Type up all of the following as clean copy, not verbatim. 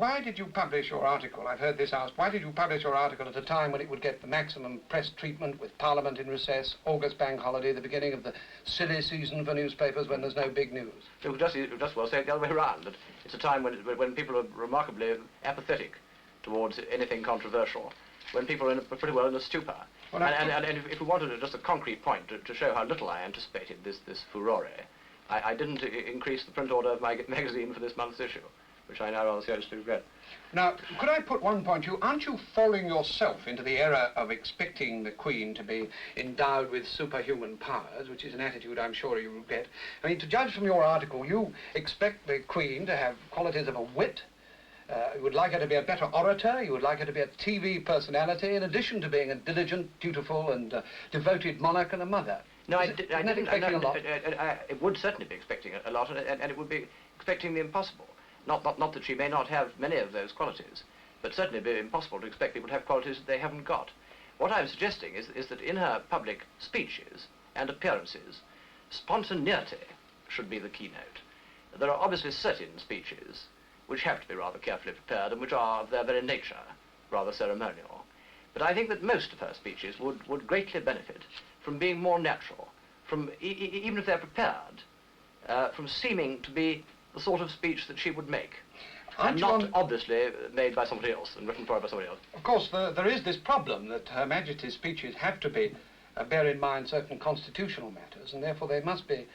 why did you publish your article? I've heard this asked. Why did you publish your article at a time when it would get the maximum press treatment with Parliament in recess, August bank holiday, the beginning of the silly season for newspapers when there's no big news? It would just well say it the other way around. That it's a time when people are remarkably apathetic towards anything controversial, when people are pretty well in a stupor. Well, and if we wanted just a concrete point to show how little I anticipated this furore, I didn't increase the print order of my magazine for this month's issue, which I now rather seriously regret. Now, could I put one point to you? Aren't you falling yourself into the error of expecting the Queen to be endowed with superhuman powers, which is an attitude I'm sure you regret? I mean, to judge from your article, you expect the Queen to have qualities of a wit. You would like her to be a better orator. You would like her to be a TV personality, in addition to being a diligent, dutiful, and devoted monarch and a mother. No, I didn't expect a lot. It would certainly be expecting a lot, and it would be expecting the impossible. Not that she may not have many of those qualities, but certainly it would be impossible to expect people to have qualities that they haven't got. What I'm suggesting is that in her public speeches and appearances, spontaneity should be the keynote. There are obviously certain speeches which have to be rather carefully prepared and which are of their very nature rather ceremonial. But I think that most of her speeches would greatly benefit from being more natural, from, even if they're prepared, from seeming to be the sort of speech that she would make. And not obviously made by somebody else and written for her by somebody else. Of course, there is this problem that Her Majesty's speeches have to be, bear in mind certain constitutional matters, and therefore they must be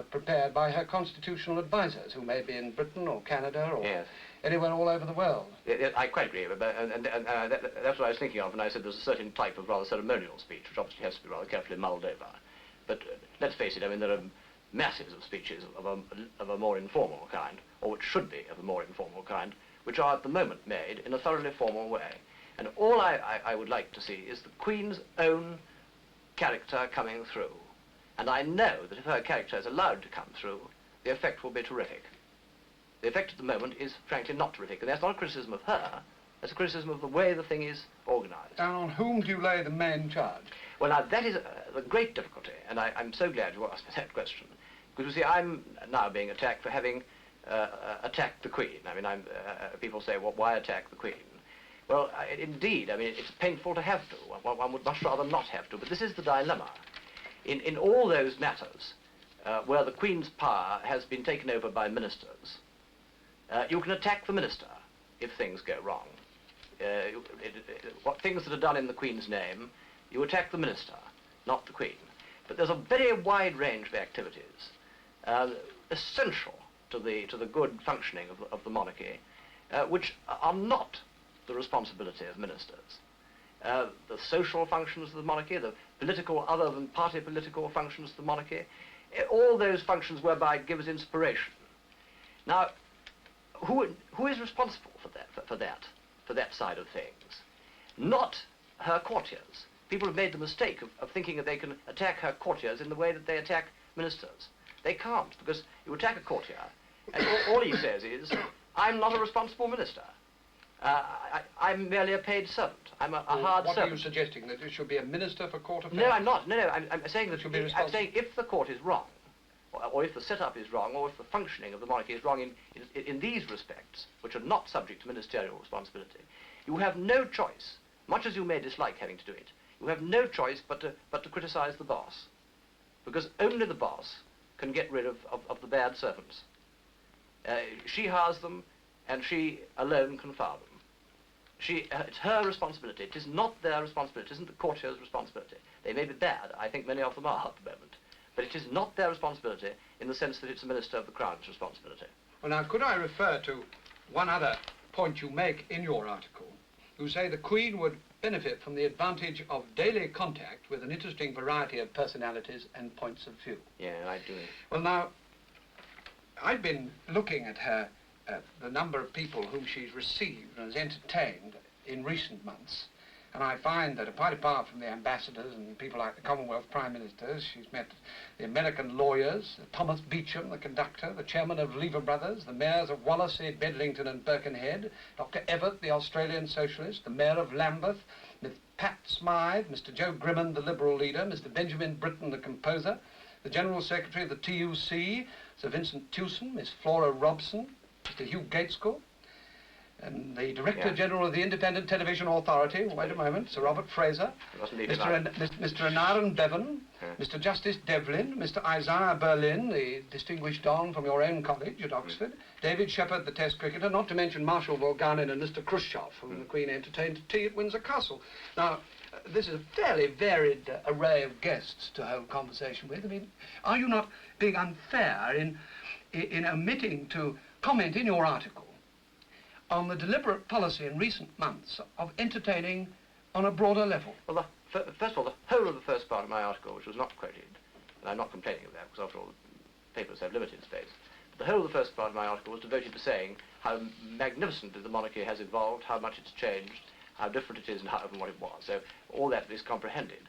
prepared by her constitutional advisors, who may be in Britain or Canada or anywhere all over the world. Yeah, I quite agree, and that's what I was thinking of when I said there's a certain type of rather ceremonial speech, which obviously has to be rather carefully mulled over. But let's face it, I mean, there are masses of speeches of a more informal kind, or which should be of a more informal kind, which are at the moment made in a thoroughly formal way. And all I would like to see is the Queen's own character coming through. And I know that if her character is allowed to come through, the effect will be terrific. The effect at the moment is, frankly, not terrific. And that's not a criticism of her, that's a criticism of the way the thing is organised. And on whom do you lay the main charge? Well, now, that is a great difficulty, and I'm so glad you asked me that question. Because, you see, I'm now being attacked for having attacked the Queen. I mean, people say, well, why attack the Queen? Well, indeed, I mean, it's painful to have to. One would much rather not have to, but this is the dilemma. In all those matters where the Queen's power has been taken over by ministers, you can attack the minister if things go wrong. Things that are done in the Queen's name, you attack the minister, not the Queen. But there's a very wide range of activities essential to the good functioning of the monarchy, which are not the responsibility of ministers. The social functions of the monarchy, the political, other than party political functions of the monarchy, all those functions whereby it gives inspiration. Now, who is responsible for that side of things? Not her courtiers. People have made the mistake of thinking that they can attack her courtiers in the way that they attack ministers. They can't, because you attack a courtier, and all he says is, I'm not a responsible minister. I'm merely a paid servant. I'm a hard servant. What are you suggesting, that it should be a minister for court affairs? No, I'm not. No, I'm saying that I'm saying if the court is wrong, or if the setup is wrong, or if the functioning of the monarchy is wrong in these respects, which are not subject to ministerial responsibility, you have no choice, much as you may dislike having to do it, you have no choice but to criticize the boss, because only the boss can get rid of the bad servants. She hires them, and she alone can fire them. It's her responsibility. It is not their responsibility. It isn't the courtier's responsibility. They may be bad. I think many of them are at the moment. But it is not their responsibility in the sense that it's a minister of the Crown's responsibility. Well, now, could I refer to one other point you make in your article? You say the Queen would benefit from the advantage of daily contact with an interesting variety of personalities and points of view. Yeah, I do. Well, now, I've been looking at her, the number of people whom she's received and has entertained in recent months, and I find that quite apart from the ambassadors and people like the Commonwealth Prime Ministers, she's met the American lawyers, Thomas Beecham, the conductor, the chairman of Lever Brothers, the mayors of Wallasey, Bedlington and Birkenhead, Dr. Evatt, the Australian socialist, the mayor of Lambeth, Miss Pat Smythe, Mr. Joe Grimond, the Liberal leader, Mr. Benjamin Britten, the composer, the General Secretary of the TUC, Sir Vincent Tewson, Miss Flora Robson, Mr. Hugh Gaitskell, And the Director General of the Independent Television Authority, wait a moment, Sir Robert Fraser, Mr. Aneurin Bevan, Mr. Justice Devlin, Mr. Isaiah Berlin, the distinguished Don from your own college at Oxford, David Shepherd, the Test cricketer, not to mention Marshal Volganin and Mr. Khrushchev, whom the Queen entertained at tea at Windsor Castle. Now, this is a fairly varied array of guests to hold conversation with. I mean, are you not being unfair in omitting to comment in your article on the deliberate policy in recent months of entertaining on a broader level? Well, first of all, the whole of the first part of my article, which was not quoted, and I'm not complaining of that, because after all, the papers have limited space, but the whole of the first part of my article was devoted to saying how magnificently the monarchy has evolved, how much it's changed, how different it is from what it was. So all that is comprehended.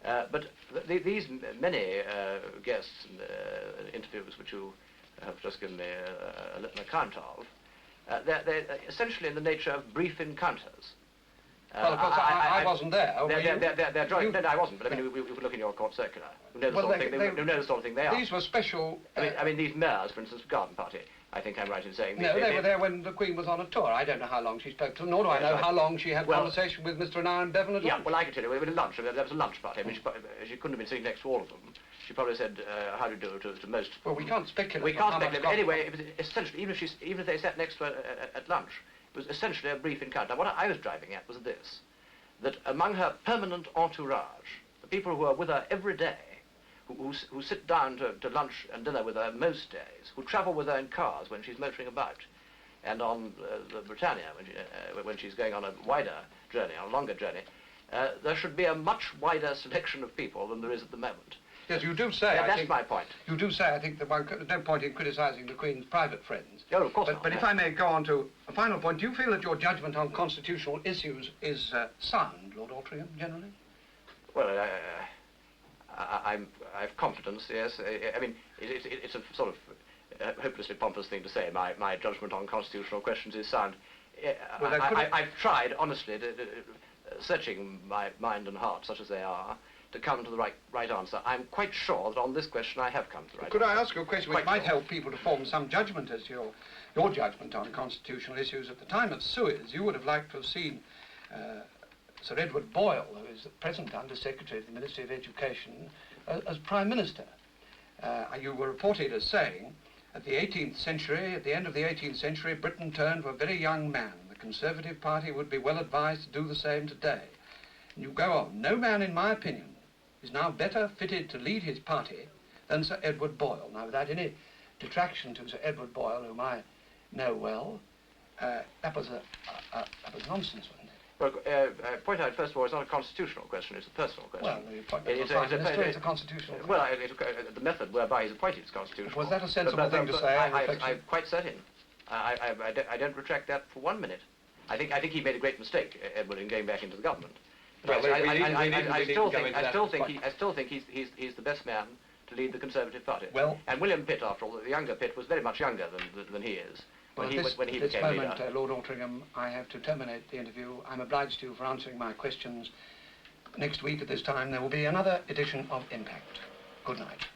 But these many guests and interviews which you have just given me an account of, they're essentially in the nature of brief encounters. Well, of course, I wasn't there. They're joint. No, I wasn't, but I mean, we could look in your court circular. Who knows the sort of thing they are. These were special... I mean, these mayors, for instance, garden party, I think I'm right in saying... No, they were there when the Queen was on a tour. I don't know how long she spoke to them, nor do I know how long she had conversation with Mr. Aneurin Bevan at lunch. Well, I can tell you, we were at lunch. There was a lunch party. I mean, she couldn't have been sitting next to all of them. She probably said, how do you do to most... Well, we can't speculate. We can't speculate. But anyway, it was essentially, even if they sat next to her at lunch, it was essentially a brief encounter. What I was driving at was this, that among her permanent entourage, the people who are with her every day, who sit down to lunch and dinner with her most days, who travel with her in cars when she's motoring about, and on the Britannia when she's going on a wider journey, on a longer journey, there should be a much wider selection of people than there is at the moment. Yes, you do say. That's my point. You do say. I think that there's no point in criticising the Queen's private friends. Oh, of course not. But if I may go on to a final point, do you feel that your judgment on constitutional issues is sound, Lord Altricham, generally? Well, I have confidence. Yes. I mean, it's a sort of hopelessly pompous thing to say. My judgment on constitutional questions is sound. Well, I've tried, honestly, searching my mind and heart, such as they are, to come to the right answer. I'm quite sure that on this question I have come to the right answer. Could I ask you a question which might help people to form some judgment as to your judgment on constitutional issues? At the time of Suez, you would have liked to have seen Sir Edward Boyle, who is the present Under Secretary of the Ministry of Education, as Prime Minister. You were reported as saying, at the 18th century, at the end of the 18th century, Britain turned to a very young man. The Conservative Party would be well advised to do the same today. And you go on, no man, in my opinion, is now better fitted to lead his party than Sir Edward Boyle. Now, without any detraction to Sir Edward Boyle, whom I know well, that was nonsense, wasn't it? Well, point out, first of all, it's not a constitutional question, it's a personal question. Well, the appointment of Prime Minister is a constitutional question. Well, the method whereby he's appointed is constitutional. Was that a sensible thing to say? I'm quite certain. I don't retract that for 1 minute. I think he made a great mistake, Edward, in going back into the government. Well, I still think he's the best man to lead the Conservative Party. Well, and William Pitt, after all, the younger Pitt, was very much younger than he is when he became leader. At this moment, Lord Altricham, I have to terminate the interview. I'm obliged to you for answering my questions. Next week at this time, there will be another edition of Impact. Good night.